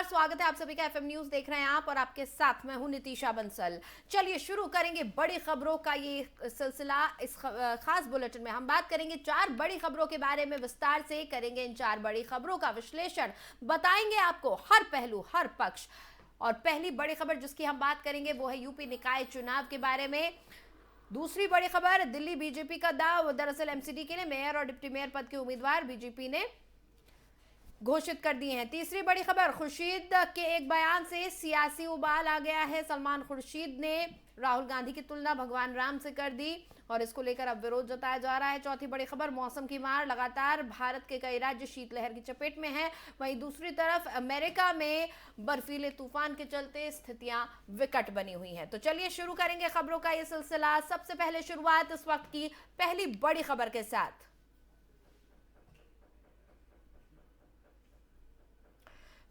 स्वागत है आप सभी का एफएम न्यूज देख रहे हैं आप, और आपके साथ मैं हूं नितिशा बंसल। चलिए शुरू करेंगे बड़ी खबरों का ये सिलसिला। इस खास बुलेटिन में हम बात करेंगे 4 बड़ी खबरों के बारे में, विस्तार से करेंगे इन 4 बड़ी खबरों का विश्लेषण, बताएंगे आपको हर पहलू हर पक्ष। और पहली बड़ी खबर जिसकी हम बात करेंगे वो है यूपी निकाय चुनाव के बारे में। दूसरी बड़ी खबर, दिल्ली बीजेपी का दाव। दरअसल एमसीडी के लिए मेयर और डिप्टी मेयर पद के उम्मीदवार बीजेपी ने घोषित कर दिए हैं। तीसरी बड़ी खबर, खुर्शीद के एक बयान से सियासी उबाल आ गया है। सलमान खुर्शीद ने राहुल गांधी की तुलना भगवान राम से कर दी और इसको लेकर अब विरोध जताया जा रहा है। चौथी बड़ी खबर, मौसम की मार, लगातार भारत के कई राज्य शीतलहर की चपेट में हैं। वहीं दूसरी तरफ अमेरिका में बर्फीले तूफान के चलते स्थितियां विकट बनी हुई हैं। तो चलिए शुरू करेंगे खबरों का ये सिलसिला। सबसे पहले शुरुआत इस वक्त की पहली बड़ी खबर के साथ।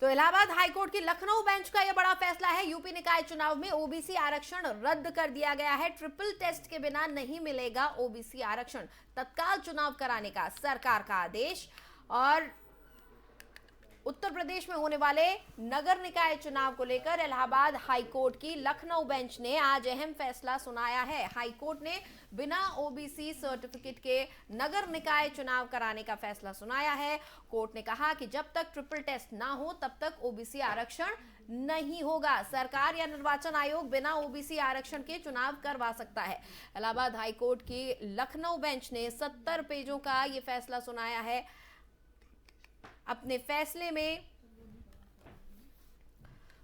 तो इलाहाबाद हाईकोर्ट की लखनऊ बेंच का यह बड़ा फैसला है। यूपी निकाय चुनाव में ओबीसी आरक्षण रद्द कर दिया गया है। ट्रिपल टेस्ट के बिना नहीं मिलेगा ओबीसी आरक्षण। तत्काल चुनाव कराने का सरकार का आदेश। और उत्तर प्रदेश में होने वाले नगर निकाय चुनाव को लेकर इलाहाबाद हाईकोर्ट की लखनऊ बेंच ने आज अहम फैसला सुनाया है। हाईकोर्ट ने बिना ओबीसी सर्टिफिकेट के नगर निकाय चुनाव कराने का फैसला सुनाया है। कोर्ट ने कहा कि जब तक ट्रिपल टेस्ट ना हो तब तक ओबीसी आरक्षण नहीं होगा। सरकार या निर्वाचन आयोग बिना ओबीसी आरक्षण के चुनाव करवा सकता है। इलाहाबाद हाईकोर्ट की लखनऊ बेंच ने 70 पेजों का यह फैसला सुनाया है। अपने फैसले में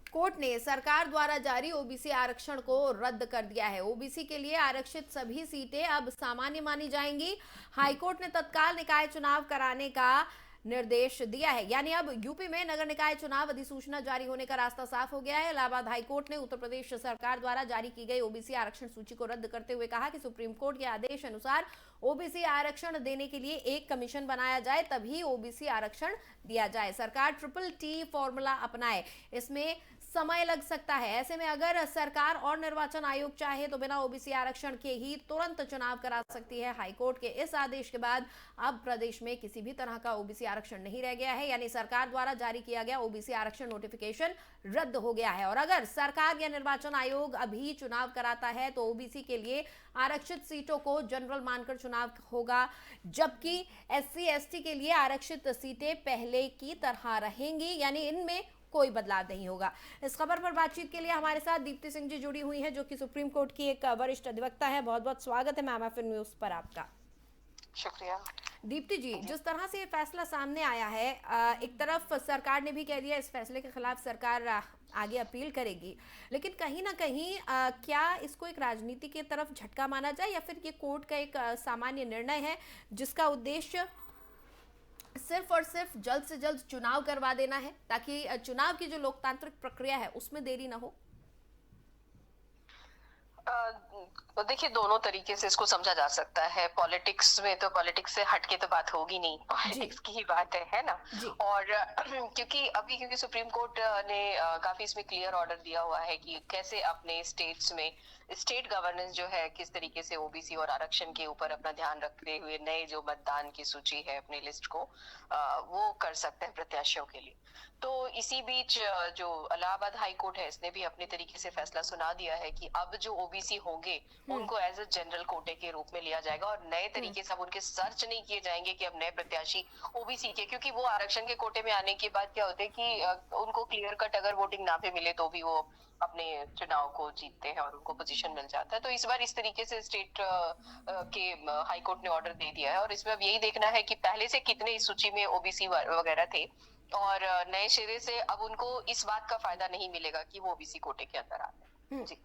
कोर्ट ने सरकार द्वारा जारी ओबीसी आरक्षण को रद्द कर दिया है। ओबीसी के लिए आरक्षित सभी सीटें अब सामान्य मानी जाएंगी। हाईकोर्ट ने तत्काल निकाय चुनाव कराने का निर्देश दिया है। यानी अब यूपी में नगर निकाय चुनाव अधिसूचना जारी होने का रास्ता साफ हो गया है। इलाहाबाद हाईकोर्ट ने उत्तर प्रदेश सरकार द्वारा जारी की गई ओबीसी आरक्षण सूची को रद्द करते हुए कहा कि सुप्रीम कोर्ट के आदेश अनुसार ओबीसी आरक्षण देने के लिए एक कमीशन बनाया जाए, तभी ओबीसी आरक्षण दिया जाए। सरकार ट्रिपल टी फॉर्मूला अपनाए, इसमें समय लग सकता है। ऐसे में अगर सरकार और निर्वाचन आयोग चाहे तो बिना ओबीसी आरक्षण के ही तुरंत चुनाव करा सकती है। हाईकोर्ट के इस आदेश के बाद अब प्रदेश में किसी भी तरह का ओबीसी आरक्षण नहीं रह गया है। यानी सरकार द्वारा जारी किया गया ओबीसी आरक्षण नोटिफिकेशन रद्द हो गया है। और अगर सरकार या निर्वाचन आयोग अभी चुनाव कराता है तो ओबीसी के लिए आरक्षित सीटों को जनरल मानकर चुनाव होगा, जबकि एससी एसटी के लिए आरक्षित सीटें पहले की तरह रहेंगी। यानी इनमें कोई बदलाव नहीं होगा। इस खबर पर बातचीत के लिए हमारे साथ दीप्ति सिंह जी जुड़ी हुई हैं, जो कि सुप्रीम कोर्ट की एक वरिष्ठ अधिवक्ता है। बहुत बहुत स्वागत है मैम एफएम न्यूज पर आपका। शुक्रिया। दीप्ति जी, जिस तरह से ये फैसला सामने आया है, एक तरफ सरकार ने भी कह दिया इस फैसले के खिलाफ सरकार आगे अपील करेगी, लेकिन कहीं ना कहीं क्या इसको एक राजनीति की तरफ झटका माना जाए, या फिर ये कोर्ट का एक सामान्य निर्णय है जिसका उद्देश्य सिर्फ और सिर्फ जल्द से जल्द चुनाव करवा देना है, ताकि चुनाव की जो लोकतांत्रिक प्रक्रिया है उसमें देरी ना हो? देखिए, दोनों तरीके से इसको समझा जा सकता है। पॉलिटिक्स में तो पॉलिटिक्स से हटके तो बात होगी नहीं, पॉलिटिक्स की ही बात है ना। और क्योंकि सुप्रीम कोर्ट ने काफी इसमें क्लियर ऑर्डर दिया हुआ है कि कैसे अपने स्टेट्स में स्टेट गवर्नेंस जो है किस तरीके से ओबीसी और आरक्षण के ऊपर अपना ध्यान रखते हुए नए जो मतदान की सूची है अपनी लिस्ट को वो कर सकते हैं प्रत्याशियों के लिए। तो इसी बीच जो इलाहाबाद हाई कोर्ट है इसने भी अपने तरीके से फैसला सुना दिया है कि अब जो ओबीसी होंगे उनको एज अ जनरल कोटे के रूप में लिया जाएगा और नए तरीके से अब उनके सर्च नहीं किए जाएंगे कि अब नए प्रत्याशी ओबीसी के, क्योंकि वो आरक्षण के कोटे में आने के बाद क्या होता है कि उनको क्लियर कट अगर वोटिंग ना भी मिले तो भी वो अपने चुनाव को जीतते हैं और उनको पोजीशन मिल जाता है। तो इस बार इस तरीके से स्टेट के हाई कोर्ट ने ऑर्डर दे दिया है और इसमें अब यही देखना है कि पहले से कितने इस सूची में ओबीसी वगैरह थे और नए सिरे से अब उनको इस बात का फायदा नहीं मिलेगा कि वो ओबीसी कोटे के अंदर आते हैं। जी,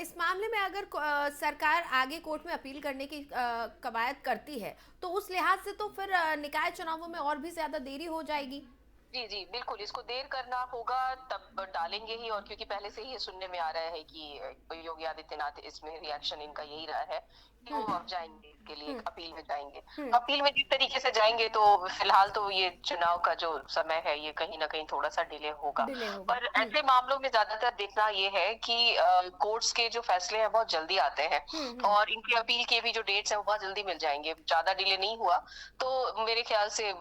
इस मामले में अगर सरकार आगे कोर्ट में अपील करने की कवायद करती है तो उस लिहाज से तो फिर निकाय चुनावों में और भी ज्यादा देरी हो जाएगी। जी जी बिल्कुल, इसको देर करना होगा तब डालेंगे ही। और क्योंकि पहले से ही ये सुनने में आ रहा है कि योगी आदित्यनाथ इसमें रिएक्शन इनका यही रहा है कि वो अब जाएंगे इसके लिए अपील में जाएंगे। अपील में जिस तरीके से जाएंगे तो फिलहाल तो ये चुनाव का जो समय है ये कहीं ना कहीं थोड़ा सा डिले होगा। पर ऐसे मामलों में ज्यादातर देखना ये है कि कोर्ट्स के जो फैसले हैं बहुत जल्दी आते हैं और इनकी अपील के भी जो डेट्स हैं वो बहुत जल्दी मिल जाएंगे। ज्यादा डिले नहीं हुआ तो मेरे ख्याल से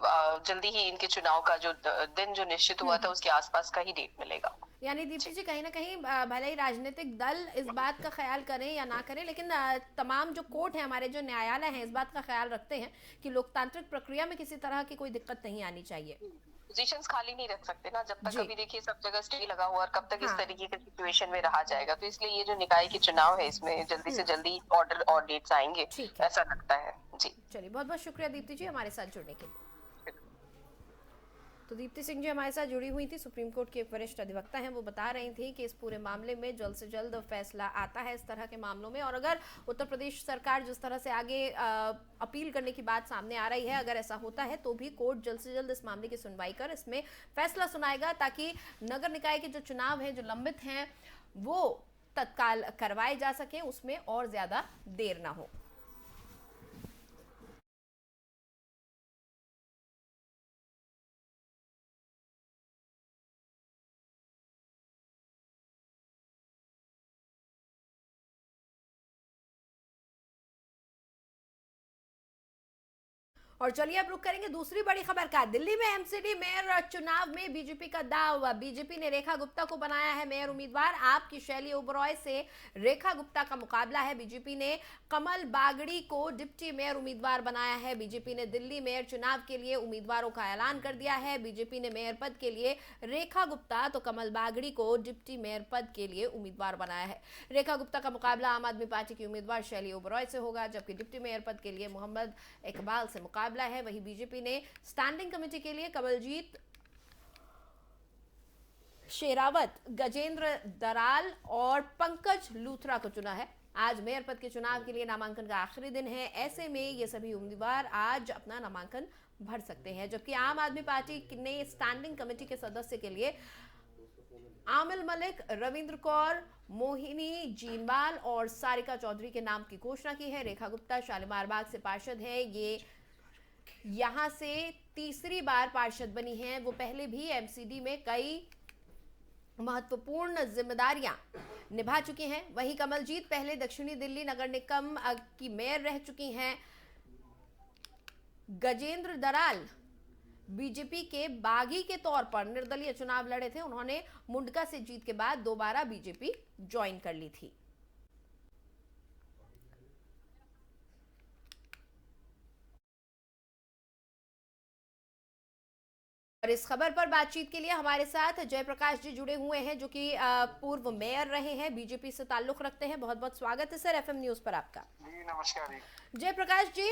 जल्दी ही इनके चुनाव का जो दिन जो निश्चित हुआ था उसके आसपास का ही डेट मिलेगा। यानी दीप्ति जी कहीं ना कहीं भले ही राजनीतिक दल इस बात का ख्याल करें या ना करें, लेकिन तमाम जो कोर्ट है, हमारे जो न्यायालय हैं, इस बात का ख्याल रखते हैं कि लोकतांत्रिक प्रक्रिया में किसी तरह की कोई दिक्कत नहीं आनी चाहिए। पोजीशंस खाली नहीं रख सकते ना, जब तक जी अभी देखिए सब जगह स्टे लगा हुआ, और कब तक इस हाँ तरीके के सिचुएशन में रहा जाएगा। तो इसलिए ये जो निकाय के चुनाव है इसमें जल्दी से जल्दी ऑर्डर और डेट्स आएंगे, ठीक है। ऐसा लगता है जी। चलिए, बहुत बहुत शुक्रिया दीप्ति जी हमारे साथ जुड़ने के लिए। तो दीप्ति सिंह जी हमारे साथ जुड़ी हुई थी, सुप्रीम कोर्ट की एक वरिष्ठ अधिवक्ता हैं। वो बता रही थी कि इस पूरे मामले में जल्द से जल्द फैसला आता है इस तरह के मामलों में, और अगर उत्तर प्रदेश सरकार जिस तरह से आगे अपील करने की बात सामने आ रही है, अगर ऐसा होता है तो भी कोर्ट जल्द से जल्द इस मामले की सुनवाई कर इसमें फैसला सुनाएगा, ताकि नगर निकाय के जो चुनाव हैं जो लंबित हैं वो तत्काल करवाए जा सके, उसमें और ज्यादा देर ना हो। और चलिए अब रुक करेंगे दूसरी बड़ी खबर का। दिल्ली में एमसीडी मेयर चुनाव में बीजेपी का दाव। बीजेपी ने रेखा गुप्ता को बनाया है मेयर उम्मीदवार। आपकी शैली ओबरॉय से रेखा गुप्ता का मुकाबला है। बीजेपी ने कमल बागड़ी को डिप्टी मेयर उम्मीदवार बनाया है। बीजेपी ने दिल्ली मेयर चुनाव के लिए उम्मीदवारों का ऐलान कर दिया है। बीजेपी ने मेयर पद के लिए रेखा गुप्ता तो कमल बागड़ी को डिप्टी मेयर पद के लिए उम्मीदवार बनाया है। रेखा गुप्ता का मुकाबला आम आदमी पार्टी की उम्मीदवार शैली ओबरॉय से होगा, जबकि डिप्टी मेयर पद के लिए मोहम्मद इकबाल से मुकाबला है। वहीं बीजेपी ने स्टैंडिंग कमेटी के लिए कमलजीत शेरावत, गजेंद्र दराल और पंकज लूथरा को चुना है। आज मेयर पद के चुनाव के लिए नामांकन का आखिरी दिन है। ऐसे में ये सभी उम्मीदवार आज अपना नामांकन भर सकते हैं, जबकि आम आदमी पार्टी ने स्टैंडिंग कमेटी के सदस्य के लिए आमिल मलिक, रविंद्र कौर, मोहिनी जीनवाल और सारिका चौधरी के नाम की घोषणा की है। रेखा गुप्ता शालीमार बाग से पार्षद है। ये यहां से तीसरी बार पार्षद बनी हैं। वो पहले भी एमसीडी में कई महत्वपूर्ण जिम्मेदारियां निभा चुकी हैं। वहीं कमलजीत पहले दक्षिणी दिल्ली नगर निगम की मेयर रह चुकी हैं। गजेंद्र दराल बीजेपी के बागी के तौर पर निर्दलीय चुनाव लड़े थे। उन्होंने मुंडका से जीत के बाद दोबारा बीजेपी ज्वाइन कर ली थी। और इस खबर पर बातचीत के लिए हमारे साथ जयप्रकाश जी जुड़े हुए हैं, जो कि पूर्व मेयर रहे हैं, बीजेपी से ताल्लुक रखते हैं। बहुत बहुत स्वागत है सर एफएम न्यूज पर आपका। जी नमस्कार। जयप्रकाश जी,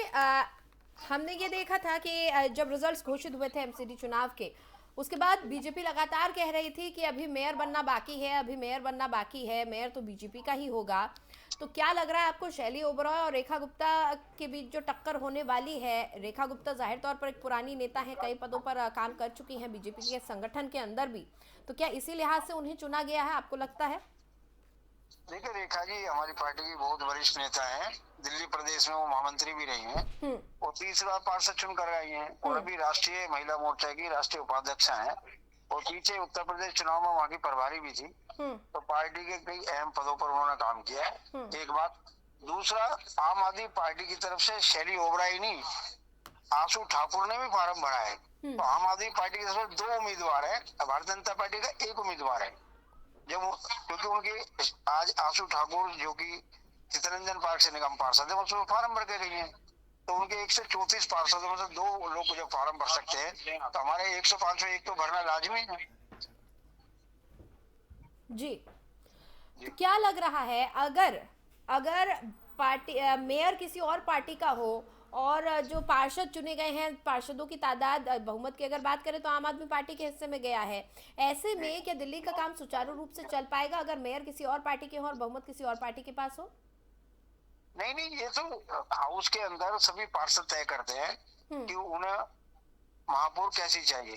हमने ये देखा था कि जब रिजल्ट्स घोषित हुए थे एमसीडी चुनाव के, उसके बाद बीजेपी लगातार कह रही थी कि अभी मेयर बनना बाकी है, अभी मेयर बनना बाकी है, मेयर तो बीजेपी का ही होगा। तो क्या लग रहा है आपको, शैली ओबरॉय और रेखा गुप्ता के बीच जो टक्कर होने वाली है? रेखा गुप्ता जाहिर तौर पर एक पुरानी नेता है, कई पदों पर काम कर चुकी हैं बीजेपी के संगठन के अंदर भी, तो क्या इसी लिहाज से उन्हें चुना गया है, आपको लगता है? देखिए, रेखा जी हमारी पार्टी की बहुत वरिष्ठ नेता हैं। दिल्ली प्रदेश में वो महामंत्री भी रही हैं और 30 बार पार्षद चुन कर आई हैं, और अभी राष्ट्रीय महिला मोर्चा की राष्ट्रीय उपाध्यक्ष हैं, और पीछे उत्तर प्रदेश चुनाव में वहाँ की प्रभारी भी थी। तो पार्टी के कई अहम पदों पर उन्होंने काम किया है, एक बात। दूसरा, आम आदमी पार्टी की तरफ से शैली ओबराय नहीं, आशु ठाकुर ने भी फार्म भरा है। तो आम आदमी पार्टी की तरफ से 2 उम्मीदवार है, भारतीय जनता पार्टी का 1 उम्मीदवार है। जब क्योंकि उनके आज आशु ठाकुर जो कि चितरंजन पार्क से निगम पार्षद है, उसमें फार्म भर के गई है। तो उनके 134 पार्षदों में से 2 लोग जब फार्म भर सकते हैं, तो हमारे 105 में 1 तो भरना लाजमी है। जी, तो क्या लग रहा है, अगर पार्टी मेयर किसी और पार्टी का हो और जो पार्षद चुने गए हैं, पार्षदों की तादाद बहुमत की अगर बात करें तो आम आदमी पार्टी के हिस्से में गया है, ऐसे में क्या दिल्ली का काम सुचारू रूप से चल पाएगा अगर मेयर किसी और पार्टी के हो और बहुमत किसी और पार्टी के पास हो? नहीं, ये तो हाउस के अंदर सभी पार्षद तय करते हैं कि उन्हें महापौर कैसी चाहिए।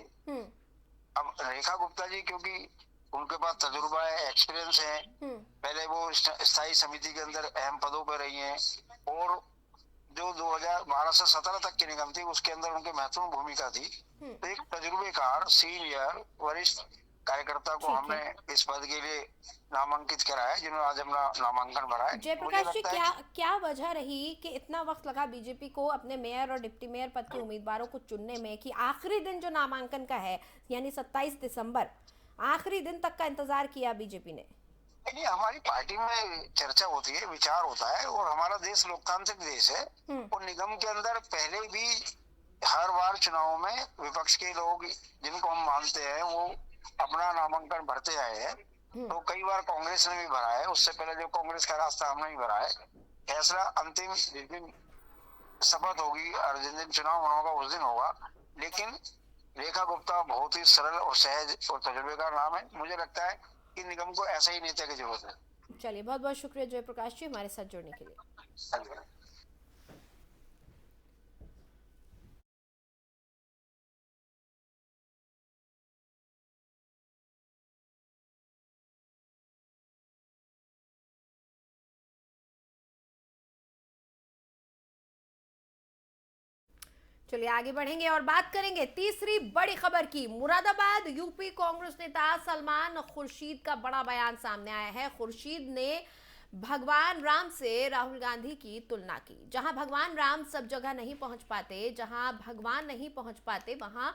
अब रेखा गुप्ता जी क्योंकि उनके पास तजुर्बा है, एक्सपीरियंस है, पहले वो स्थायी समिति के अंदर अहम पदों पर रही हैं, और जो 2012 से 17 तक की निगम थी उसके अंदर उनकी महत्वपूर्ण भूमिका थी। तो एक तजुर्बेकार, सीनियर, वरिष्ठ कार्यकर्ता को ठीक हमने है। इस पद के लिए नामांकित करा है, जिन्होंने आज अपना नामांकन भरा है। मुझे जयप्रकाश जी, लगता है क्या वजह रही कि इतना वक्त लगा बीजेपी को अपने मेयर और डिप्टी मेयर पद के उम्मीदवारों को चुनने में, कि आखिरी दिन जो नामांकन का है यानी 27 दिसंबर, आखिरी दिन तक का इंतजार किया बीजेपी ने? देखिए, हमारी पार्टी में चर्चा होती है, विचार होता है, और हमारा देश लोकतांत्रिक देश है। और निगम के अंदर पहले भी हर बार चुनाव में विपक्ष के लोग, जिनको हम मानते हैं, वो अपना नामांकन भरते आए हैं। तो कई बार कांग्रेस ने भी भरा है, उससे पहले जो कांग्रेस का रास्ता हमने भी भरा है। फैसला अंतिम जिस दिन शपथ होगी और जिस दिन चुनाव होना होगा उस दिन होगा। लेकिन रेखा गुप्ता बहुत ही सरल और सहज और तजुर्बेकार नाम है। मुझे लगता है कि निगम को ऐसा ही नेता की जरूरत है। चलिए, बहुत बहुत शुक्रिया जयप्रकाश जी हमारे साथ जुड़ने के लिए। चलिए आगे बढ़ेंगे और बात करेंगे तीसरी बड़ी खबर की। मुरादाबाद यूपी कांग्रेस नेता सलमान खुर्शीद का बड़ा बयान सामने आया है। खुर्शीद ने भगवान राम से राहुल गांधी की तुलना की। जहां भगवान राम सब जगह नहीं पहुंच पाते, जहां भगवान नहीं पहुंच पाते, वहां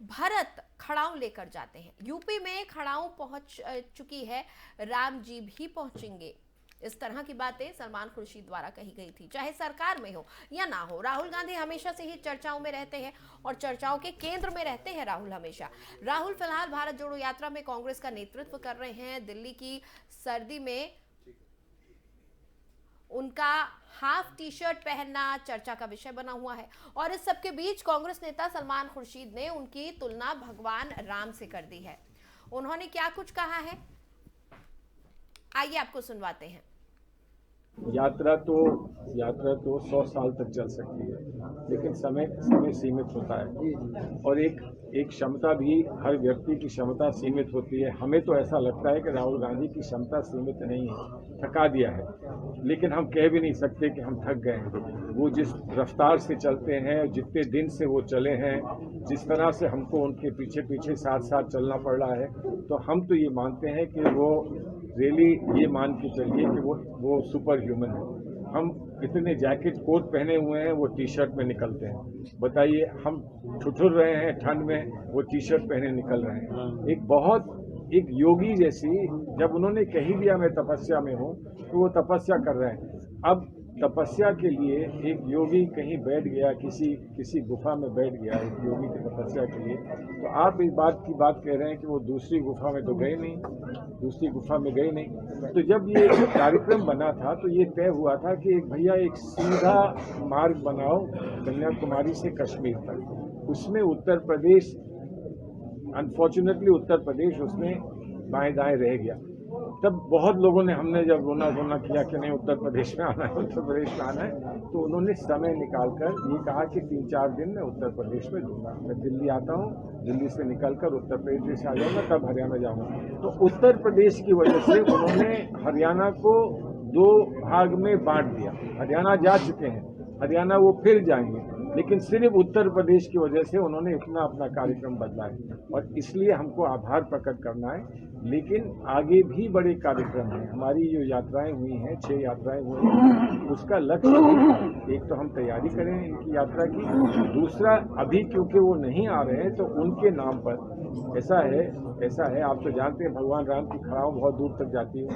भरत खड़ाऊ लेकर जाते हैं। यूपी में खड़ाऊ पहुंच चुकी है, राम जी भी पहुंचेंगे। इस तरह की बातें सलमान खुर्शीद द्वारा कही गई थी। चाहे सरकार में हो या ना हो, राहुल गांधी हमेशा से ही चर्चाओं में रहते हैं और चर्चाओं के केंद्र में रहते हैं राहुल हमेशा। राहुल फिलहाल भारत जोड़ो यात्रा में कांग्रेस का नेतृत्व कर रहे हैं। दिल्ली की सर्दी में उनका हाफ टी शर्ट पहनना चर्चा का विषय बना हुआ है। और इस सबके बीच कांग्रेस नेता सलमान खुर्शीद ने उनकी तुलना भगवान राम से कर दी है। उन्होंने क्या कुछ कहा है, आइए आपको सुनवाते हैं। यात्रा तो 100 साल तक चल सकती है, लेकिन समय सीमित होता है। और एक क्षमता भी, हर व्यक्ति की क्षमता सीमित होती है। हमें तो ऐसा लगता है कि राहुल गांधी की क्षमता सीमित नहीं है, थका दिया है। लेकिन हम कह भी नहीं सकते कि हम थक गए हैं। वो जिस रफ्तार से चलते हैं, जितने दिन से वो चले हैं, जिस तरह से हमको उनके पीछे पीछे साथ साथ चलना पड़ रहा है, तो हम तो ये मानते हैं कि वो रियली, ये मान के चलिए कि वो सुपर ह्यूमन है। हम इतने जैकेट कोट पहने हुए हैं, वो टी शर्ट में निकलते हैं। बताइए, हम ठुठुर रहे हैं ठंड में, वो टी शर्ट पहने निकल रहे हैं। एक योगी जैसी, जब उन्होंने कही दिया मैं तपस्या में हूँ, तो वो तपस्या कर रहे हैं। अब तपस्या के लिए एक योगी कहीं बैठ गया, किसी गुफा में बैठ गया, एक योगी की तपस्या के लिए, तो आप इस बात की बात कह रहे हैं कि वो दूसरी गुफा में तो गए नहीं, दूसरी गुफा में गए नहीं। तो जब ये कार्यक्रम बना था, तो ये तय हुआ था कि एक भैया एक सीधा मार्ग बनाओ कन्याकुमारी से कश्मीर तक। उसमें उत्तर प्रदेश, अनफॉर्चुनेटली उत्तर प्रदेश उसमें बाएं दाएं रह गया। तब बहुत लोगों ने, हमने जब रोना किया कि नहीं उत्तर प्रदेश में आना है, उत्तर प्रदेश में आना है, तो उन्होंने समय निकालकर ये कहा कि 3-4 दिन मैं उत्तर प्रदेश में दूंगा। मैं दिल्ली आता हूँ, दिल्ली से निकलकर उत्तर प्रदेश आ जाऊंगा, तब हरियाणा जाऊंगा। तो उत्तर प्रदेश की वजह से उन्होंने हरियाणा को 2 भाग में बांट दिया। हरियाणा जा चुके हैं, हरियाणा वो फिर जाएंगे, लेकिन सिर्फ उत्तर प्रदेश की वजह से उन्होंने इतना अपना कार्यक्रम बदला है। और इसलिए हमको आभार प्रकट करना है। लेकिन आगे भी बड़े कार्यक्रम हैं। हमारी जो यात्राएं हुई हैं, 6 यात्राएं हुई हैं, उसका लक्ष्य भी, एक तो हम तैयारी करें इनकी यात्रा की, दूसरा अभी क्योंकि वो नहीं आ रहे हैं, तो उनके नाम पर ऐसा है, आप तो जानते हैं भगवान राम की खड़ाऊ बहुत दूर तक जाती है,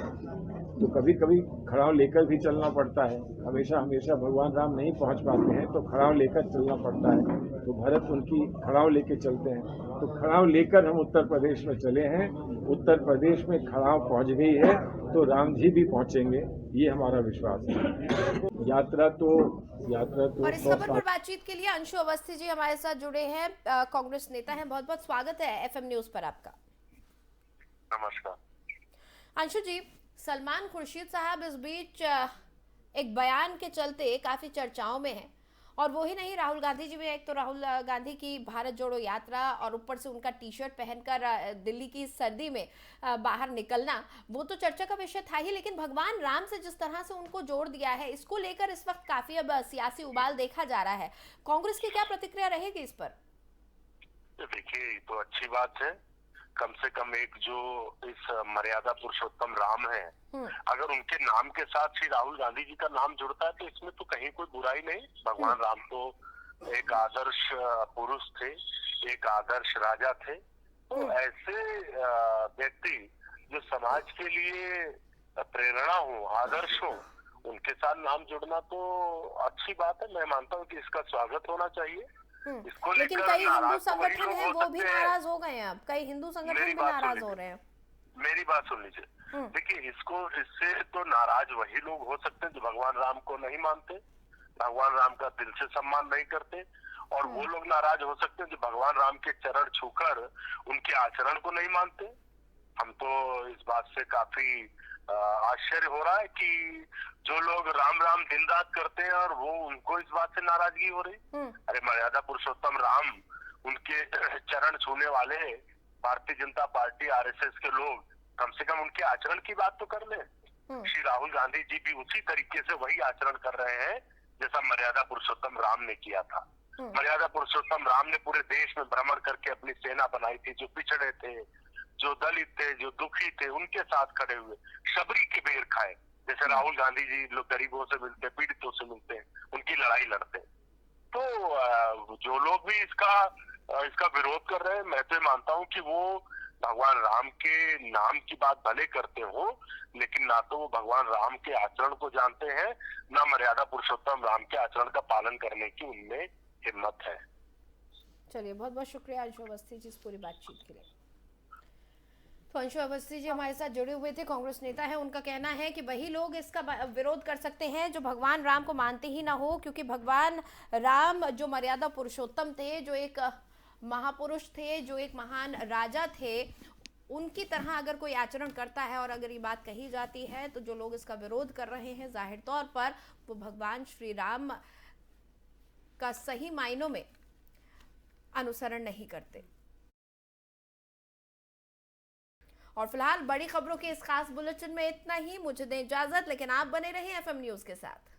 तो कभी कभी खड़ाऊ लेकर भी चलना पड़ता है। हमेशा भगवान राम नहीं पहुंच पाते हैं, तो खड़ाऊ लेकर चलना पड़ता है। तो भरत उनकी खड़ाऊ लेकर चलते हैं, तो खड़ाऊ लेकर हम उत्तर प्रदेश में चले हैं। उत्तर प्रदेश में खड़ाऊ पहुंच गई है, तो राम जी भी पहुंचेंगे, ये हमारा विश्वास है। यात्रा तो और इस खबर पर बातचीत के लिए अंशु अवस्थी जी हमारे साथ जुड़े हैं, कांग्रेस नेता हैं। बहुत बहुत स्वागत है FM न्यूज पर आपका। नमस्कार अंशु जी, सलमान खुर्शीद साहब इस बीच एक बयान के चलते काफी चर्चाओं में हैं, और वो ही नहीं, राहुल गांधी जी भी। एक तो राहुल गांधी की भारत जोड़ो यात्रा और ऊपर से उनका टी शर्ट पहनकर दिल्ली की सर्दी में बाहर निकलना, वो तो चर्चा का विषय था ही। लेकिन भगवान राम से जिस तरह से उनको जोड़ दिया है, इसको लेकर इस वक्त काफी अब सियासी उबाल देखा जा रहा है। कांग्रेस की क्या प्रतिक्रिया रहेगी इस पर? देखिए, ये तो अच्छी बात है। कम से कम एक जो इस मर्यादा पुरुषोत्तम राम है, अगर उनके नाम के साथ श्री राहुल गांधी जी का नाम जुड़ता है तो इसमें तो कहीं कोई बुराई नहीं। भगवान राम तो एक आदर्श पुरुष थे, एक आदर्श राजा थे। तो ऐसे व्यक्ति जो समाज के लिए प्रेरणा हो, आदर्श हो, उनके साथ नाम जुड़ना तो अच्छी बात है। मैं मानता हूँ कि इसका स्वागत होना चाहिए। इसको लेकिन कई हिंदू संगठन हैं वो भी नाराज हो गए हैं। अब कई हिंदू संगठन भी नाराज हो रहे हैं। मेरी बात सुन लीजिए। देखिए, इससे तो नाराज वही लोग हो सकते हैं जो भगवान राम को नहीं मानते, भगवान राम का दिल से सम्मान नहीं करते, और वो लोग नाराज हो सकते हैं जो भगवान राम के चरण छूकर उनके आचरण को नहीं मानते। हम तो इस बात से काफी आश्चर्य हो रहा है कि जो लोग राम राम दिन रात करते हैं और वो उनको इस बात से नाराजगी हो रही। अरे मर्यादा पुरुषोत्तम राम, उनके चरण छूने वाले भारतीय जनता पार्टी आरएसएस के लोग कम से कम उनके आचरण की बात तो कर ले। श्री राहुल गांधी जी भी उसी तरीके से वही आचरण कर रहे हैं जैसा मर्यादा पुरुषोत्तम राम ने किया था। मर्यादा पुरुषोत्तम राम ने पूरे देश में भ्रमण करके अपनी सेना बनाई थी। जो पिछड़े थे, जो दलित थे, जो दुखी थे, उनके साथ खड़े हुए, शबरी के बेर खाए। जैसे राहुल गांधी जी लोग गरीबों से मिलते, पीड़ितों से मिलते हैं, उनकी लड़ाई लड़ते। तो जो लोग भी इसका विरोध कर रहे हैं, मैं तो मानता हूं कि वो भगवान राम के नाम की बात भले करते हो, लेकिन ना तो वो भगवान राम के आचरण को जानते हैं, ना मर्यादा पुरुषोत्तम राम के आचरण का पालन करने की उनमें हिम्मत है। चलिए, बहुत बहुत शुक्रिया अंशु अवस्थी जी इस पूरी बातचीत के लिए। तो अंशु अवस्थी जी हमारे साथ जुड़े हुए थे, कांग्रेस नेता है। उनका कहना है कि वही लोग इसका विरोध कर सकते हैं जो भगवान राम को मानते ही ना हो, क्योंकि भगवान राम जो मर्यादा पुरुषोत्तम थे, जो एक महापुरुष थे, जो एक महान राजा थे, उनकी तरह अगर कोई आचरण करता है और अगर ये बात कही जाती है तो जो लोग इसका विरोध कर रहे हैं जाहिर तौर पर वो भगवान श्री राम का सही मायनों में अनुसरण नहीं करते। और फिलहाल बड़ी खबरों के इस खास बुलेटिन में इतना ही। मुझे दें इजाजत, लेकिन आप बने रहें एफएम न्यूज के साथ।